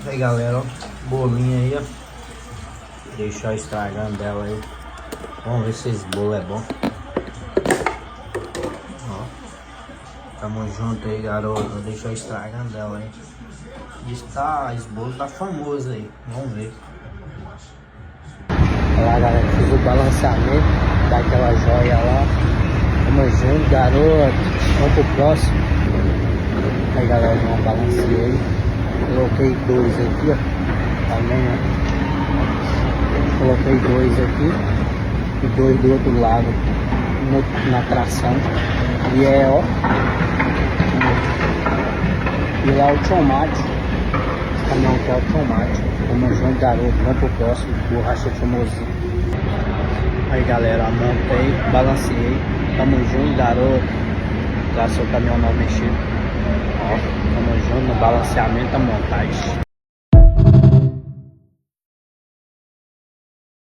Aí galera, ó, bolinha aí, ó. Deixar estragando dela aí. Vamos ver se esse bolo é bom. Ó. Tamo junto aí, garoto. Vou deixar estragando dela aí. Esse bolo tá famoso aí. Vamos ver. Olha lá, galera. Fiz o balanceamento daquela joia lá. Tamo junto, garoto. Vamos pro próximo. Aí, galera, não balanceei. Coloquei dois aqui, ó. Também, ó. Coloquei dois aqui. E dois do outro lado. Na tração. E é, ó. E lá o tomate. Esse caminhão aqui é o tomate. Tamo junto, garoto. Vamos pro próximo. Borracha famosinho. Aí, galera, montei, balanceei. Tamo junto, garoto. Traçou o caminhão não mexido. Ó, tamo junto no balanceamento da montagem.